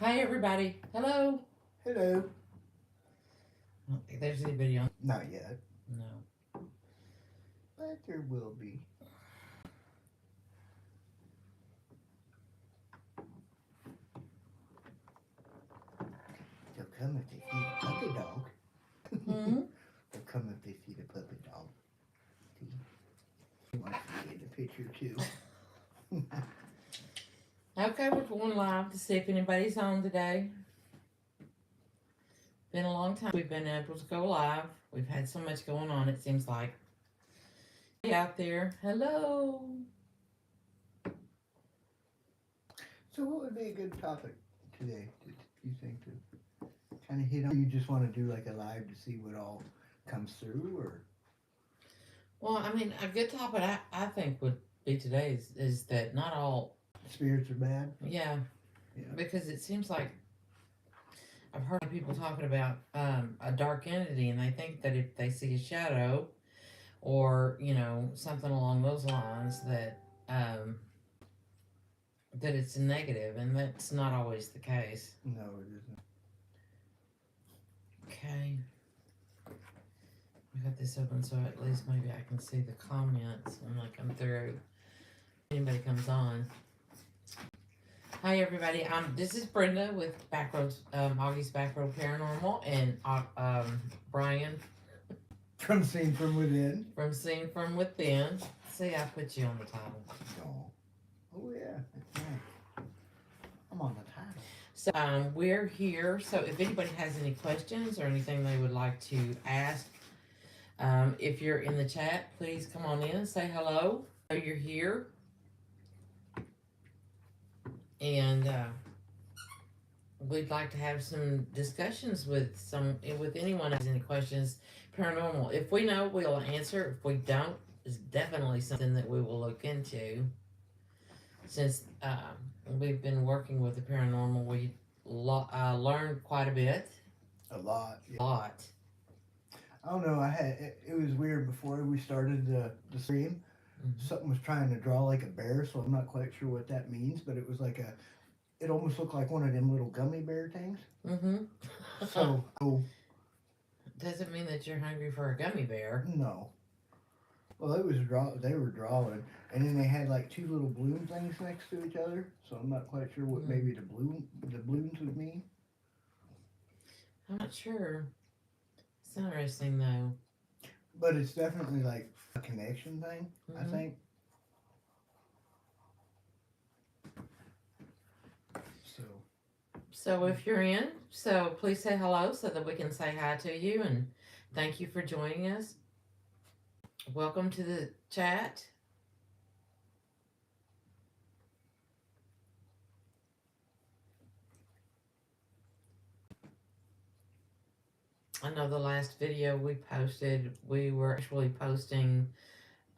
Hi, everybody. Hello. Hello. I don't think there's anybody on. Not yet, No. but there will be. They'll come if they feed a puppy dog. Hmm. They'll come if they feed a puppy dog. See? He wants to be in the picture too. Okay, we're going live to see if anybody's on today. Been a long time we've been able to go live. We've had so much going on, it seems like. Hey, out there. Hello. So, what would be a good topic today? Do you think to kind of hit on? You just want to do like a live to see what all comes through, or Well, I mean, a good topic I think would be today is that not all, spirits are bad? yeah, Yeah. because it seems like I've heard people talking about a dark entity and they think that if they see a shadow or, something along those lines um, that it's a negative, and that's not always the case. No, it isn't. Okay, I got this open so at least maybe I can see the comments when they come through. Anybody comes on. Hi everybody. This is Brenda with Backroads, Augie's Backroad Paranormal, and Bryan From Seen From Within. from Seen From Within. See, I put you on the title. Oh, oh yeah, that's nice. I'm on the title. So we're here. So if anybody has any questions or anything they would like to ask, if you're in the chat, please come on in and say hello. So you're here, and we'd like to have some discussions with anyone who has any questions paranormal. If we know, we'll answer. If we don't, it's definitely something that we will look into. Since we've been working with the paranormal, we learned quite a bit. A lot. Yeah. A lot. I don't know. It was weird before we started the stream. Mm-hmm. Something was trying to draw like a bear, so I'm not quite sure what that means. But it was like a. It almost looked like one of them little gummy bear things. Mm-hmm. So Doesn't mean that you're hungry for a gummy bear. no. Well, it was draw. They were drawing, and then they had like two little balloon things next to each other. So I'm not quite sure what maybe the balloons would mean. I'm not sure. It's interesting though. But it's definitely like a connection thing. I Mm-hmm. think. So So if you're in, so please say hello so that we can say hi to you and thank you for joining us. Welcome to the chat. I know the last video we posted, we were actually posting,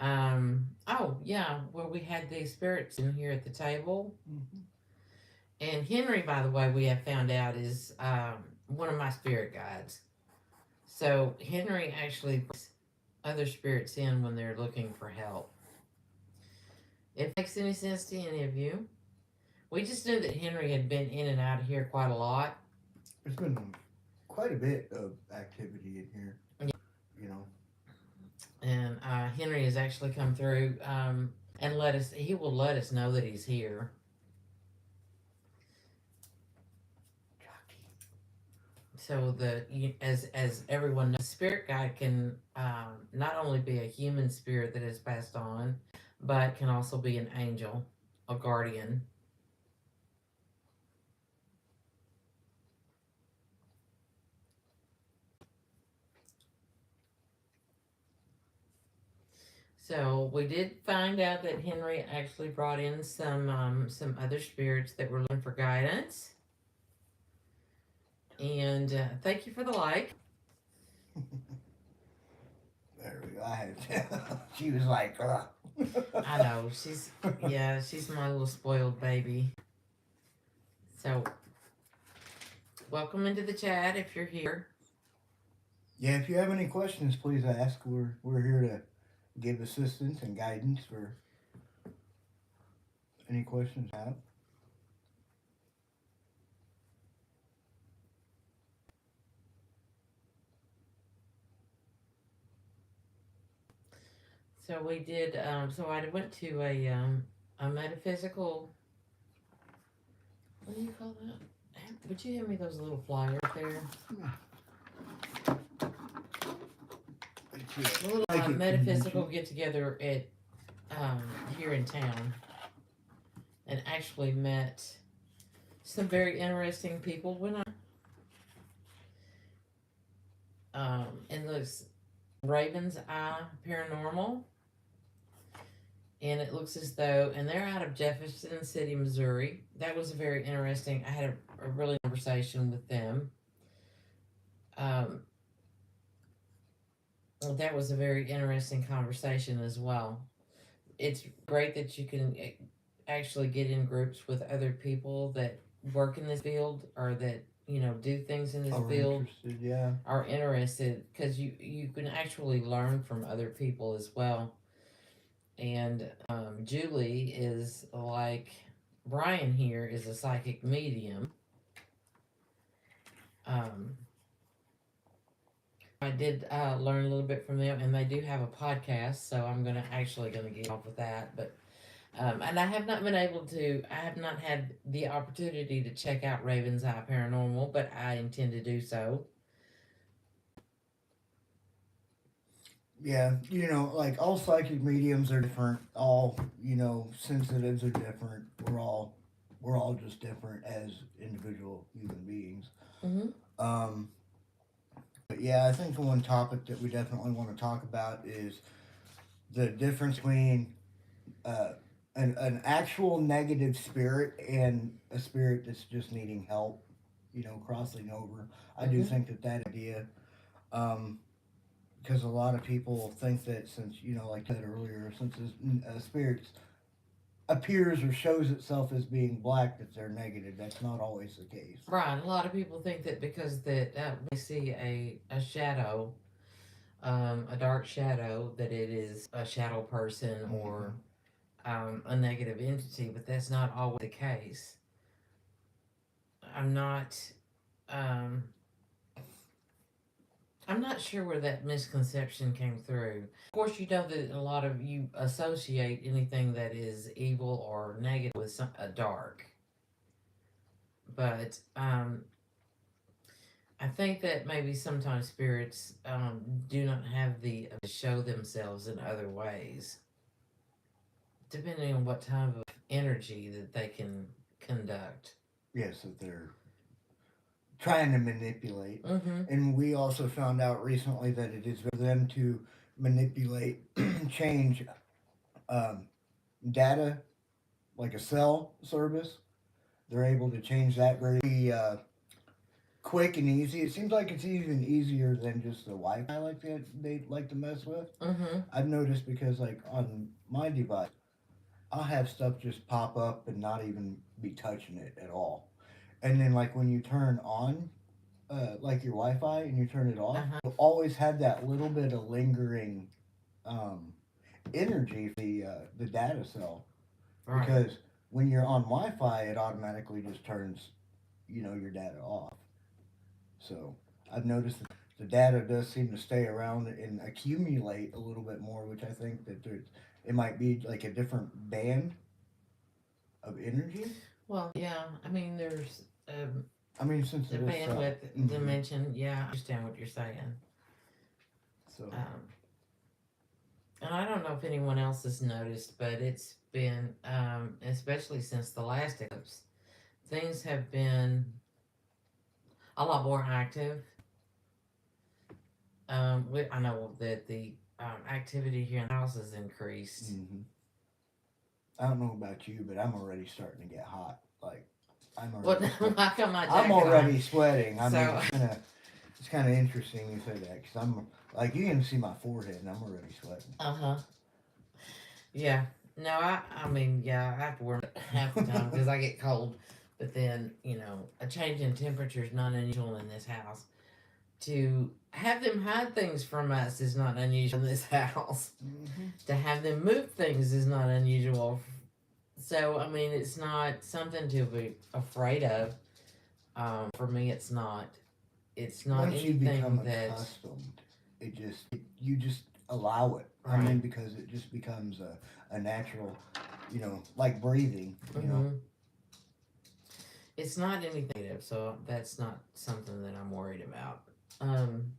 oh yeah, where we had these spirits in here at the table. mm-hmm. And Henry, by the way, we have found out is one of my spirit guides. So Henry actually brings other spirits in when they're looking for help. If it makes any sense to any of you. We just knew that Henry had been in and out of here quite a lot. There's been quite a bit of activity in here. You know. And Henry has actually come through and he will let us know that he's here. So as everyone knows, spirit guide can not only be a human spirit that has passed on, but can also be an angel, a guardian. So we did find out that Henry actually brought in some other spirits that were looking for guidance. And thank you for the like. There we go. I had. She was like, ugh. I know she's my little spoiled baby. So welcome into the chat if you're here. Yeah, if you have any questions, please ask. We're here to give assistance and guidance for any questions you have. So we did. So I went to a metaphysical. What do you call that? Would you hand me those little flyers there? A little Psychic metaphysical convention. get together at um, here in town, and actually met some very interesting people when and looks Raven's Eye Paranormal, and it looks as though, and they're out of Jefferson City, Missouri. That was very interesting. I had a really conversation with them. Um, that was a very interesting conversation as well. It's great that you can actually get in groups with other people that work in this field or that do things in this Oh, we're field interested, yeah. are interested because you can actually learn from other people as well. And Julie is like Bryan here is a psychic medium. Um, I did learn a little bit from them, and they do have a podcast, so I'm gonna get off with that. But and I have not been able to. I have not had the opportunity to check out Raven's Eye Paranormal, but I intend to do so. Yeah, like all psychic mediums are different. All sensitives are different. We're all just different as individual human beings. Hmm. Um, but yeah, I think the one topic that we definitely want to talk about is the difference between uh, an actual negative spirit and a spirit that's just needing help. Crossing over. I do Hmm. think that idea. Um, because a lot of people think that since like I said earlier, since spirits appears or shows itself as being black, that they're negative. That's not always the case. Right. A lot of people think that because that they see a shadow, a dark shadow, that it is a shadow person Mm-hmm. or a negative entity, but that's not always the case. I'm not. Um, I'm not sure where that misconception came through. Of course, you know that a lot of you associate anything that is evil or negative with a dark, but I think that maybe sometimes spirits do not have the ability to show themselves in other ways, depending on what type of energy that they can conduct. Yes, that they're trying to manipulate. Mm-hmm. And we also found out recently that it is for them to manipulate, change um, data, like a cell service. They're able to change that very quick and easy. It seems like it's even easier than just the Wi-Fi like they like to mess with. Mm-hmm. I've noticed because like on my device, I'll have stuff just pop up and not even be touching it at all. And then like when you turn on like your Wi-Fi and you turn it off, Uh-huh. you'll always have that little bit of lingering um, energy for the data cell Right. because when you're on Wi-Fi, it automatically just turns your data off. So I've noticed that the data does seem to stay around and accumulate a little bit more, which I think that it might be like a different band of energy. Well, yeah. I mean, there's I mean, since the it is so. bandwidth Hmm. dimension. Yeah, I understand what you're saying. So Um, and I don't know if anyone else has noticed, but it's been, especially since the last eclipse, things have been a lot more active. I know that the activity here in the house has increased. hmm I don't know about you, but I'm already starting to get hot. Like I'm What? already sweat. I got my I'm jacket on. already sweating. I mean, So, it's kind of interesting you say that because I'm like you can see my forehead and I'm already sweating. uh huh. Yeah. No, I mean, yeah, I have to wear it half the time because I get cold. But then, a change in temperature is not unusual in this house. To have them hide things from us is not unusual in this house. Hmm. To have them move things is not unusual. So, I mean, it's not something to be afraid of. For me, it's not. It's not Once you become anything that. accustomed, you just allow it. I mean, Right. because it just becomes a natural, like breathing. Mm-hmm. It's not anything negative, so that's not something that I'm worried about. Um,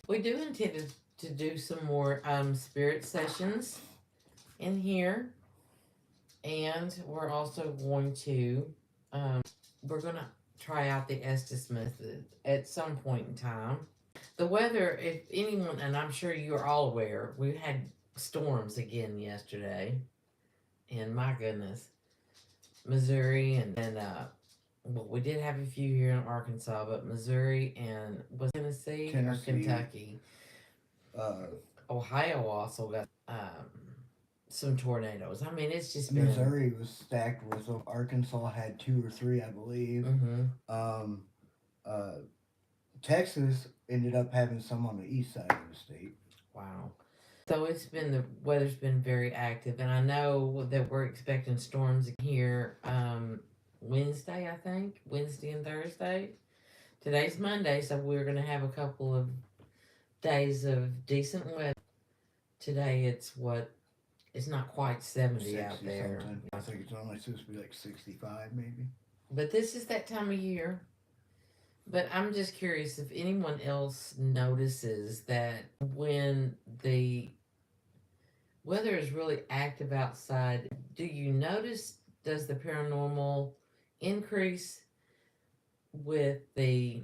we do intend to do some more spirit sessions in here, and we're also going to we're gonna try out the Estes method at some point in time. The weather, if anyone, and I'm sure you're all aware, we had storms again yesterday, and my goodness, Missouri and well, we did have a few here in Arkansas, but Missouri and was Tennessee or Tennessee, Kentucky, uh, Ohio also got some tornadoes. I mean, it's just been. Missouri was stacked with them. Arkansas had two or three, I believe. Mm-hmm. Um, uh, Texas ended up having some on the east side of the state. Wow. So it's been the weather's been very active, and I know that we're expecting storms here Wednesday. I think Wednesday and Thursday. Today's Monday, so we're gonna have a couple of days of decent weather. Today it's what it's not quite 70 out 60 there, something. I think it's only supposed to be like 65, maybe. but this is that time of year. But I'm just curious if anyone else notices that when the weather is really active outside, do you notice, does the paranormal increase with the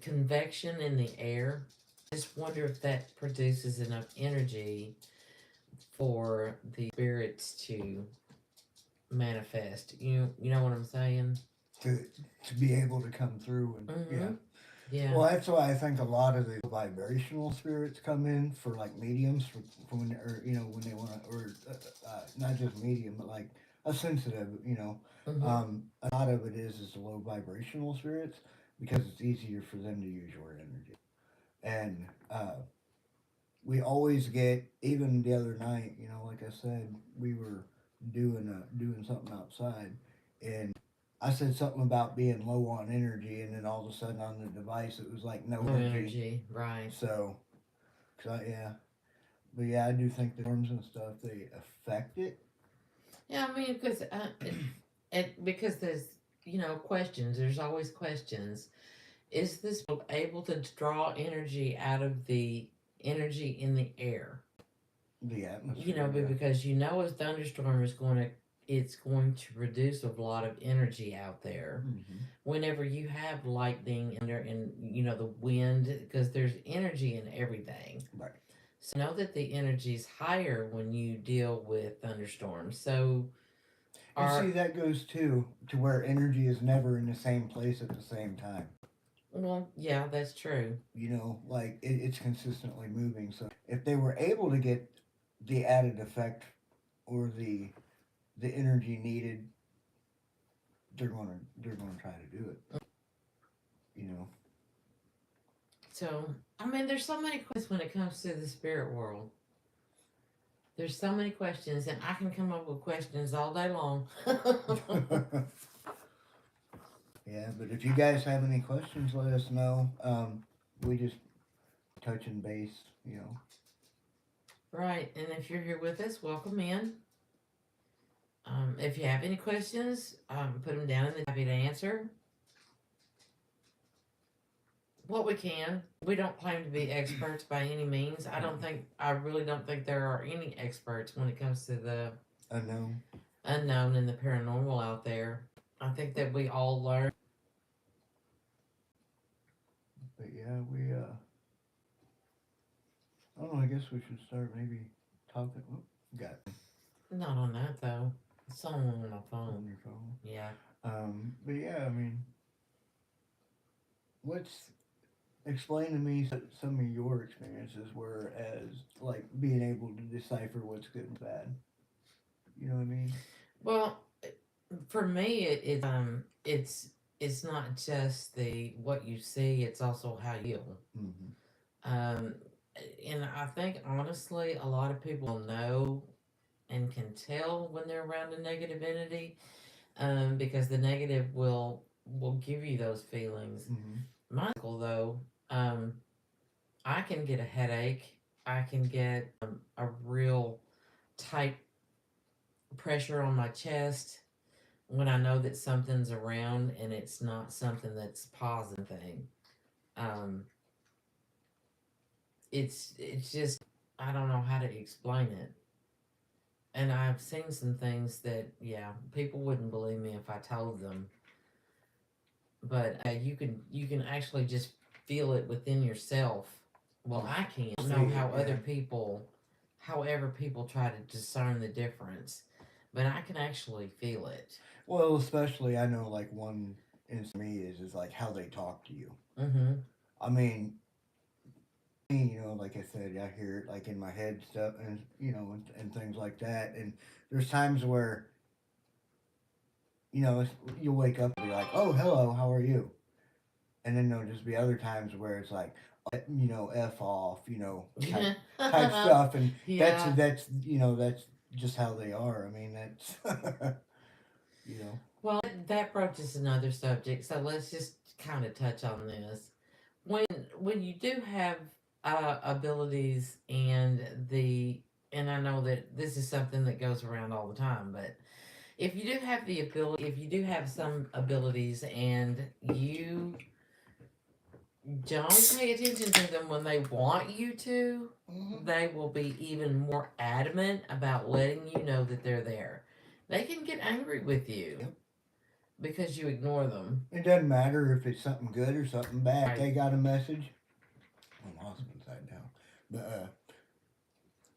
convection in the air? Just wonder if that produces enough energy for the spirits to manifest. You know what I'm saying? To to be able to come through and yeah. Mm-hmm. Yeah. Well, that's why I think a lot of the vibrational spirits come in for like mediums for when or when they want to or not just medium but like a sensitive. Mm-hmm. A lot of it is the low vibrational spirits because it's easier for them to use your energy. And we always get even the other night. Like I said, we were doing something outside, and I said something about being low on energy, and then all of a sudden on the device it was like no No energy. energy, right? So, yeah, but yeah, I do think the norms and stuff they affect it. Yeah, I mean, because because there's questions. There's always questions. Is this able to draw energy out of the energy in the air? The atmosphere, But yeah. because a thunderstorm is it's going to produce a lot of energy out there. Hmm. Whenever you have lightning and the wind, because there's energy in everything. Right. So know that the energy is higher when you deal with thunderstorms. So And see, are that goes too to where energy is never in the same place at the same time. well, yeah, that's true. Like it's consistently moving. So if they were able to get the added effect or the energy needed, they're gonna try to do it. You know. So I mean, there's so many questions when it comes to the spirit world. There's so many questions, and I can come up with questions all day long. Yeah, but if you guys have any questions, let us know. We just touching base. Right, and if you're here with us, welcome in. If you have any questions, put them down in the happy to answer what we can. We don't claim to be experts by any means. I really don't think there are any experts when it comes to the Unknown. unknown and the paranormal out there. I think that we all learn. But yeah, we I don't know. I guess we should start maybe talking. Oh, got it Not on that though. Someone on my on phone. your phone. Yeah. But yeah, I mean, what's explain to me some of your experiences were as like being able to decipher what's good and bad. You know what I mean? Well, for me, it's not just the what you see; it's also how you feel. Mm-hmm. Um, and I think honestly, a lot of people know and can tell when they're around a negative entity, because the negative will give you those feelings. Mm-hmm. My uncle, though, um, I can get a headache I can get a real tight pressure on my chest when I know that something's around and it's not something that's positive thing. Um, it's just I don't know how to explain it. And I've seen some things that yeah, people wouldn't believe me if I told them. But you can actually just feel it within yourself. Well, I can't See know it, how yeah. other people, however people try to discern the difference, but I can actually feel it. Well, especially I know like one in me is like how they talk to you. Mm-hmm. I mean, like I said, I hear it like in my head stuff, and and things like that. And there's times where you'll wake up and be like, "Oh, hello, how are you?" And then there'll just be other times where it's like, "F off," type stuff, and Yeah. that's just how they are. I mean, that's you know. Well, that broaches another subject, so let's just kind of touch on this. When when you do have abilities and I know that this is something that goes around all the time, but if you do have the ability, if you do have some abilities and you don't pay attention to them when they want you to, Hmm. they will be even more adamant about letting you know that they're there. They can get angry with you Yep. because you ignore them. It doesn't matter if it's something good or something bad. If Right. they got a message, on my husband's side now, but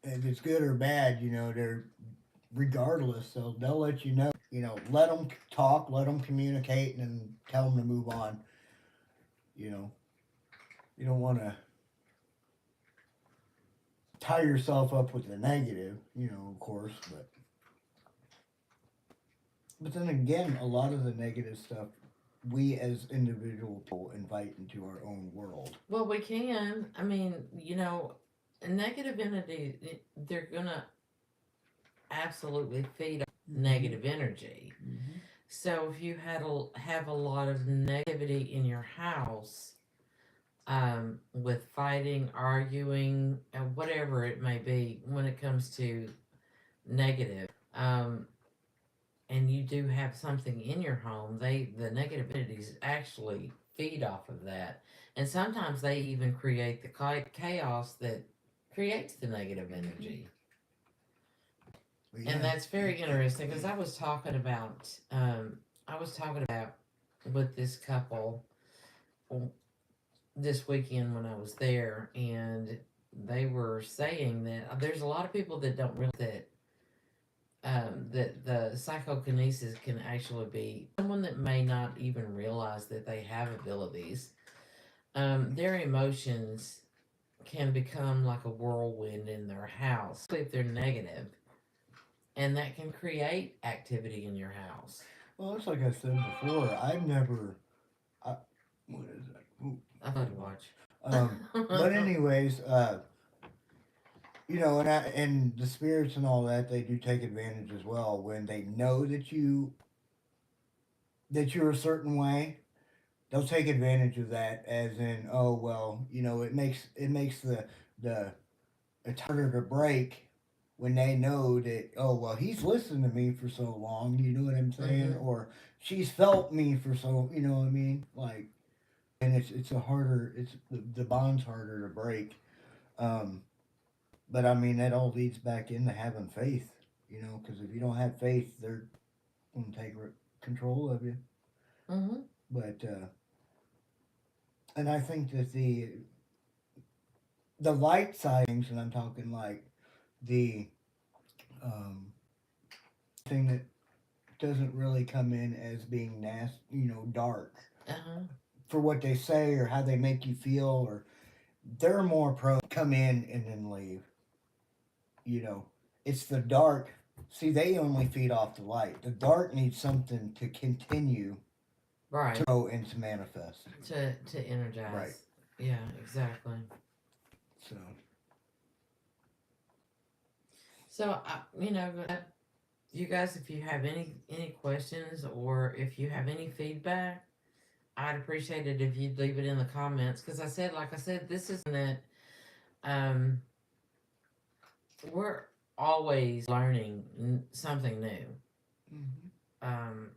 if it's good or bad, they're regardless. So they'll let you know. Let them talk, let them communicate, and then tell them to move on. You know, you don't want to tie yourself up with the negative. Of course, but then again, a lot of the negative stuff we as individual people invite into our own world. Well, we can. I mean, negative energy, they're going to absolutely feed off Mm-hmm. negative energy. Mm-hmm. So if you have a lot of negativity in your house, with fighting, arguing, whatever it may be, when it comes to negative, and you do have something in your home, the negative entities actually feed off of that, and sometimes they even create the chaos that creates the negative Mm-hmm. energy. But And yeah, that's very interesting because I was talking about with this couple this weekend when I was there, and they were saying that there's a lot of people that don't realize that the psychokinesis can actually be someone that may not even realize that they have abilities. Their emotions can become like a whirlwind in their house if they're negative, and that can create activity in your house. well, it's like I said before. I've never. I, what is that? Ooh, I thought to watch. um, but anyways, and the spirits and all that, they do take advantage as well when they know that you're a certain way. They'll take advantage of that, as in, oh well, it makes the it's harder to break when they know that, oh well, he's listened to me for so long. You know what I'm saying? Mm-hmm. Or she's felt me for so. You know what I mean? Like, and it's the bond's harder to break. Um, but I mean, that all leads back into having faith. Because if you don't have faith, they're going to take control of you. Mm-hmm. But and I think that the light side of things, and I'm talking like the um, thing that doesn't really come in as being nasty, dark Uh-huh. for what they say or how they make you feel, or they're more prone to come in and then leave. You know, it's the dark. See, they only feed off the light. The dark needs something to continue to Right. grow and to manifest. To Right. energize. Yeah, exactly. So, So, you guys, if you have any questions or if you have any feedback, I'd appreciate it if you'd leave it in the comments. Because like I said, this is that um we're always learning something new. Hmm. Um,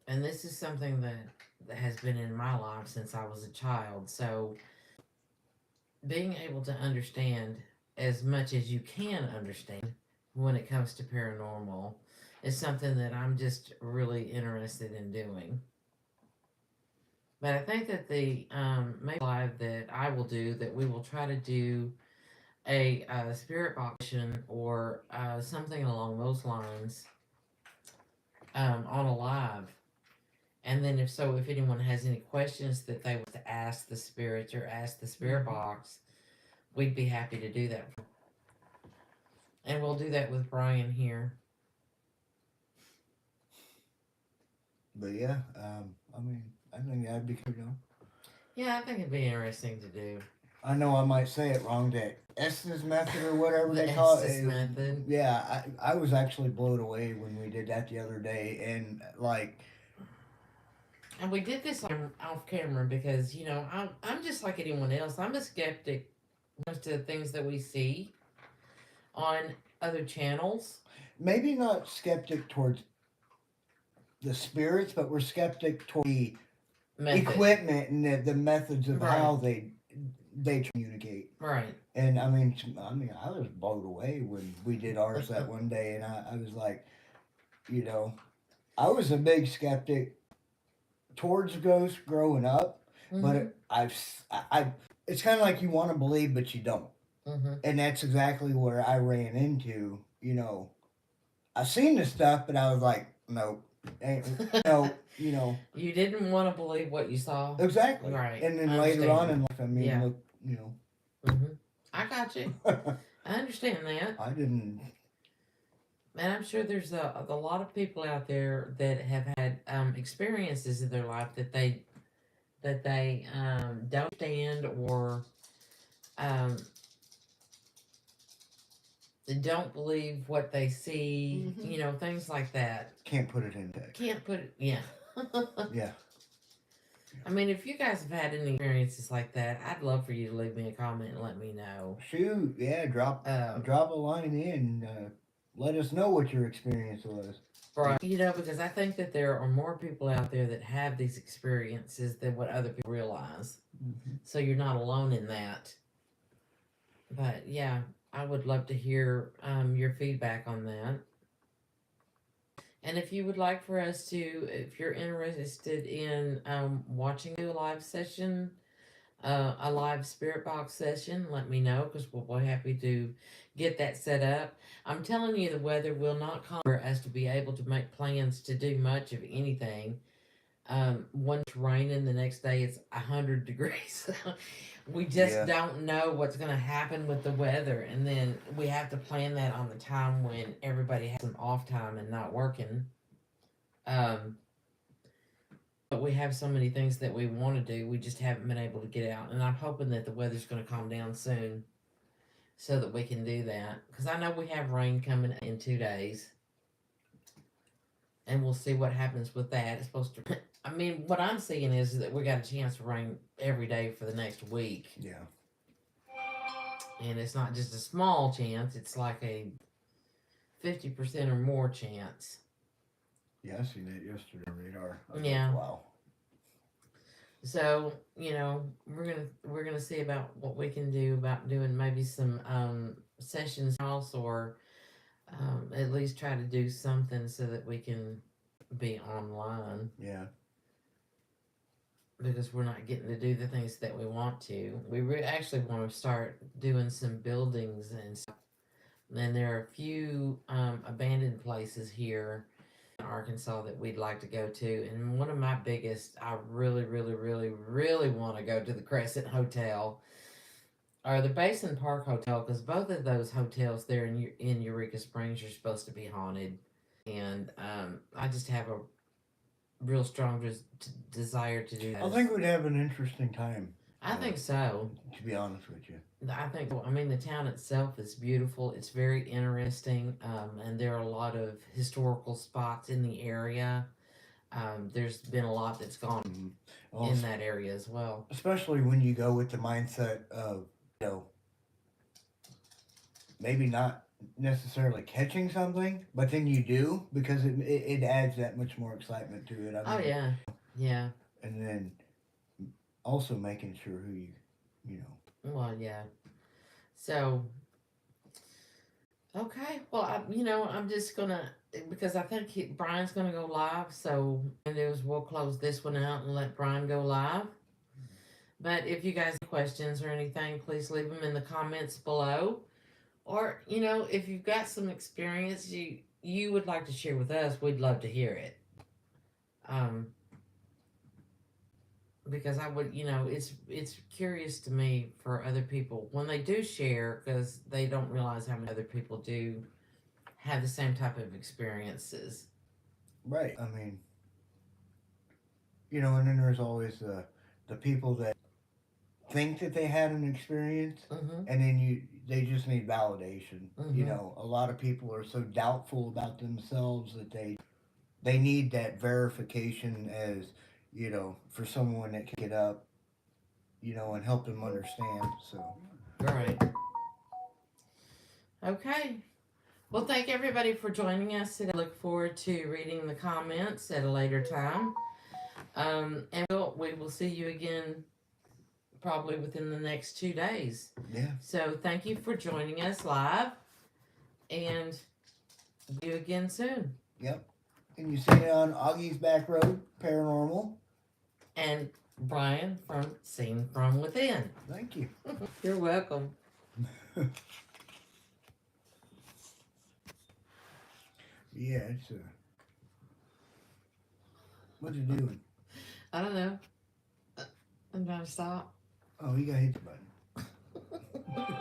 and this is something that has been in my life since I was a child. So being able to understand as much as you can understand when it comes to paranormal is something that I'm just really interested in doing. But I think that the maybe live that I will do, that we will try to do a spirit box or something along those lines on a live. And then if so, if anyone has any questions that they want to ask the spirits or ask the spirit Hmm. box, we'd be happy to do that. And we'll do that with Bryan here. But yeah, I mean, I think that'd be cool. Yeah, I think it'd be interesting to do. I know I might say it wrong. That Estes method or whatever The they call it. Estes method. Yeah, I was actually blown away when we did that the other day, and like, And we did this off camera because, I'm just like anyone else. I'm a skeptic most of the things that we see on other channels. maybe not skeptic towards the spirits, but we're skeptic toward the Method. equipment and the methods of Right, how they communicate. right. And I mean, I was blown away when we did ours that one day, and I was like, you know, I was a big skeptic towards ghosts growing up, but Mm-hmm. it's kind of like you want to believe, but you don't, Mm-hmm. and that's exactly where I ran into. I seen the stuff, but I was like, no, ain't, no, You didn't want to believe what you saw. exactly. Right. And I then later on understand. in life, I mean, Yeah. look, Mm-hmm. I got you. I understand that. I didn't. And I'm sure there's a lot of people out there that have had experiences in their life that they don't stand or um, they don't believe what they see. Hmm. Things like that. Can't put it in text. Can't put it. Yeah. Yeah. I mean, if you guys have had any experiences like that, I'd love for you to leave me a comment and let me know. Shoot, yeah, Uh, drop a line in. Let us know what your experience was. right. Because I think that there are more people out there that have these experiences than what other people realize. Hmm. So you're not alone in that. But yeah, I would love to hear your feedback on that. And if you would like for us to, if you're interested in watching a live session, a live spirit box session, let me know because we'll be happy to get that set up. I'm telling you, the weather will not come for us to be able to make plans to do much of anything. One it's raining, the next day it's 100 degrees. We just Yeah. don't know what's going to happen with the weather, and then we have to plan that on the time when everybody has some off time and not working. Um, but we have so many things that we want to do, we just haven't been able to get out. And I'm hoping that the weather's going to calm down soon so that we can do that. Because I know we have rain coming in 2 days, and we'll see what happens with that. It's supposed to. I mean, what I'm seeing is that we got a chance to rain every day for the next week, Yeah. and it's not just a small chance; it's like a 50% or more chance. Yeah, I seen that yesterday on radar. I was Yeah. like, wow. So we're gonna see about what we can do about doing maybe some sessions house or at least try to do something so that we can be online Yeah. because we're not getting to do the things that we want to. We actually want to start doing some buildings and stuff. And there are a few abandoned places here in Arkansas that we'd like to go to. And one of my biggest, I really, really, really, really want to go to the Crescent Hotel or the Basin Park Hotel because both of those hotels there in Eureka Springs are supposed to be haunted. And I just have a real strong desire to do I this. think we'd have an interesting time. I think so. To be honest with you. I think, I mean, the town itself is beautiful. It's very interesting, and there are a lot of historical spots in the area. There's been a lot that's gone Mhm. Well, in that area as well. especially when you go with the mindset of, you know, maybe not necessarily catching something, but then you do because it adds that much more excitement to it. I Oh mean, yeah, yeah. and then also making sure who you know. Well, yeah. So okay. Well, I'm just gonna because I think Brian's gonna go live. So what we'll do is we'll close this one out and let Brian go live. But if you guys have questions or anything, please leave them in the comments below. Or if you've got some experience you would like to share with us, we'd love to hear it. Um, because I would, it's curious to me for other people when they do share because they don't realize how many other people do have the same type of experiences. Right. I mean, and then there's always the people that think that they had an experience, Mm-hmm. and then they just need validation. Mm-hmm. A lot of people are so doubtful about themselves that they need that verification as for someone that can get up, and help them understand. So Right. Okay. Well, thank everybody for joining us today. I look forward to reading the comments at a later time. And we will see you again probably within the next 2 days. yeah, So thank you for joining us live, and see you again soon. yep. And you see it on Augie's Back Road Paranormal. And Bryan from Seen From Within. Thank you. You're welcome. Yeah, it's what you doing? I don't know. I'm trying to stop. Oh, you gotta hit the button.